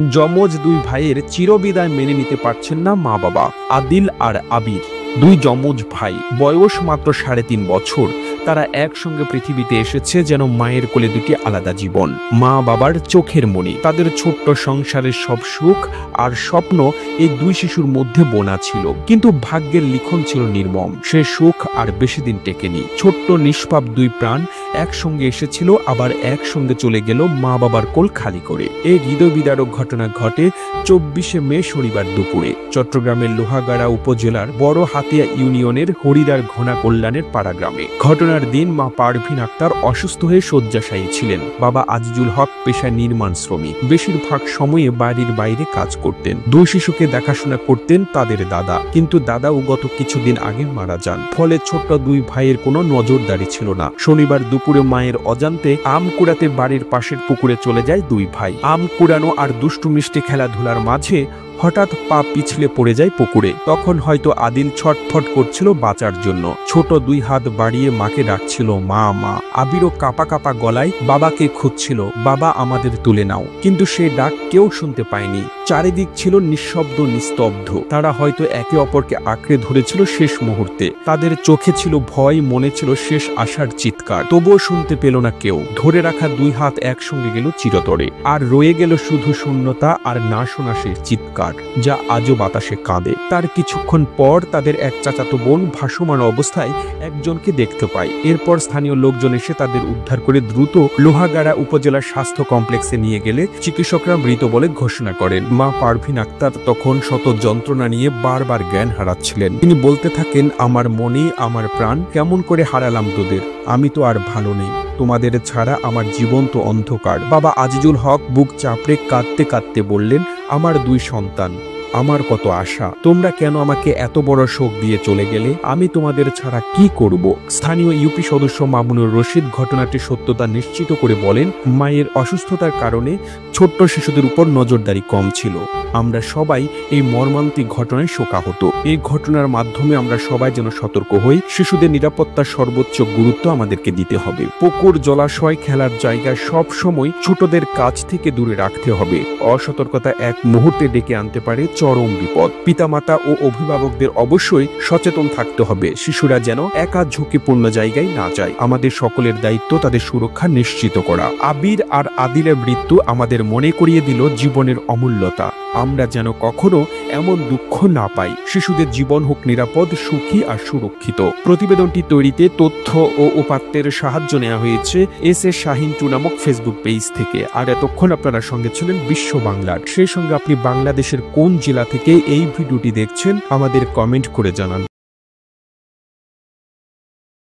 যমজ দুই ভাইয়ের চিরবিদায় মেনে নিতে পারছেন না মা বাবা। আদিল আর আবির দুই যমজ ভাই, বয়স মাত্র 3.5 বছর। তারা একসঙ্গে পৃথিবীতে এসেছে যেন মায়ের কোলে দুটি আলাদা জীবন। মা বাবার চোখের মণি। তাদের ছোট্ট সংসারের সব সুখ আর স্বপ্ন এই দুই শিশুর মধ্যে বোনা ছিল, কিন্তু ভাগ্যের লিখন ছিল নির্মম। সে সুখ আর বেশি দিন টেকেনি। ছোট্ট নিষ্পাপ দুই প্রাণ একসঙ্গে এসেছিল, আবার একসঙ্গে চলে গেল মা বাবার কোল খালি করে। এই হৃদয় বিদারক ঘটনা ঘটে 24শে মে শনিবার দুপুরে চট্টগ্রামের লোহাগাড়া উপজেলার বড় হাতিয়া ইউনিয়নের হরিদার ঘোনা কল্যাণের পাড়া গ্রামে। ঘটনার দিন মা পারভিন আক্তার অসুস্থ হয়ে শয্যাশায়ী ছিলেন। বাবা আজিজুল হক পেশায় নির্মাণ শ্রমিক। বেশিরভাগ সময়ে বাড়ির বাইরে কাজ করতেন। দুই শিশুকে দেখাশোনা করতেন তাদের দাদা, কিন্তু দাদাও গত কিছুদিন আগে মারা যান। ফলে ছোট্ট দুই ভাইয়ের কোনো নজরদারি ছিল না। শনিবার দুপুরে মায়ের অজান্তে আম কুড়াতে বাড়ির পাশের পুকুরে চলে যায় দুই ভাই। আম কুড়ানো আর দুষ্টু মিষ্টি খেলাধুলার মাঝে হঠাৎ পা পিছলে পড়ে যায় পুকুরে। তখন হয়তো আদিল ছটফট করছিল বাঁচার জন্য। ছোট দুই হাত বাড়িয়ে মাকে ডাকছিল, মা মা। আবিরও কাপা কাপা গলায় বাবাকে খুঁজছিল, বাবা আমাদের তুলে নাও। কিন্তু সে ডাক কেউ শুনতে পায়নি। চারিদিক ছিল নিঃশব্দ, নিস্তব্ধ। তারা হয়তো একে অপরকে আঁকড়ে ধরেছিল শেষ মুহূর্তে। তাদের চোখে ছিল ভয়, মনে ছিল শেষ আশার চিৎকার। তবুও শুনতে পেল না কেউ। ধরে রাখা দুই হাত একসঙ্গে গেল চিরতরে। আর রয়ে গেল শুধু শূন্যতা আর না শোনা সে চিৎকার, যা আজও বাতাসে কাঁদে। তার কিছুক্ষণ পর তাদের এক চাচাতো বোন ভাসমান অবস্থায় একজনকে দেখতে পায়। এরপর স্থানীয় লোকজন এসে তাদের উদ্ধার করে দ্রুত লোহাগাড়া উপজেলা স্বাস্থ্য কমপ্লেক্সে নিয়ে গেলে চিকিৎসকরা মৃত বলে ঘোষণা করেন। মা পারভিন আক্তার তখন শত যন্ত্রণা নিয়ে বারবার জ্ঞান হারাচ্ছিলেন। তিনি বলতে থাকেন, আমার মনে, আমার প্রাণ, কেমন করে হারালাম তোদের। আমি তো আর ভালো নেই, তোমাদের ছাড়া আমার জীবন তো অন্ধকার। বাবা আজিজুল হক বুক চাপড়ে কাঁদতে কাঁদতে বললেন, আমার দুই সন্তান, আমার কত আশা, তোমরা কেন আমাকে এত বড় শোক দিয়ে চলে গেলে? আমি তোমাদের ছাড়া কি করব? স্থানীয় ইউপি সদস্য মামুনুর রশিদ ঘটনাটির সত্যতা নিশ্চিত করে বলেন, মায়ের অসুস্থতার কারণে ছোট্ট শিশুদের উপর নজরদারি কম ছিল। আমরা সবাই এই মর্মান্তিক ঘটনায় শোকাহত। এই ঘটনার মাধ্যমে আমরা সবাই যেন সতর্ক হই। শিশুদের নিরাপত্তার সর্বোচ্চ গুরুত্ব আমাদেরকে দিতে হবে। পুকুর, জলাশয়, খেলার জায়গা সব সময় ছোটদের কাছ থেকে দূরে রাখতে হবে। অসতর্কতা এক মুহূর্তে ডেকে আনতে পারে চরম বিপদ। পিতামাতা ও অভিভাবকদের অবশ্যই সচেতন থাকতে হবে। শিশুরা যেন একা ঝুঁকিপূর্ণ জায়গায় না যায়। আমাদের সকলের দায়িত্ব তাদের সুরক্ষা নিশ্চিত করা। আবির আর আদিলের মৃত্যু আমাদের মনে করিয়ে দিল জীবনের অমূল্যতা। আমরা যেন কখনো এমন দুঃখ না পাই। শিশুদের জীবন হোক নিরাপদ, সুখী আর সুরক্ষিত। প্রতিবেদনটি তৈরিতে তথ্য ও উপাত্তের সাহায্য নেওয়া হয়েছে এস.এ. শাহিন 2 নামক ফেসবুক পেজ থেকে। আর এতক্ষণ আপনারা সঙ্গে ছিলেন বিশ্ব বাংলার। সেই সঙ্গে আপনি বাংলাদেশের কোন জেলা থেকে এই ভিডিওটি দেখছেন আমাদের কমেন্ট করে জানান।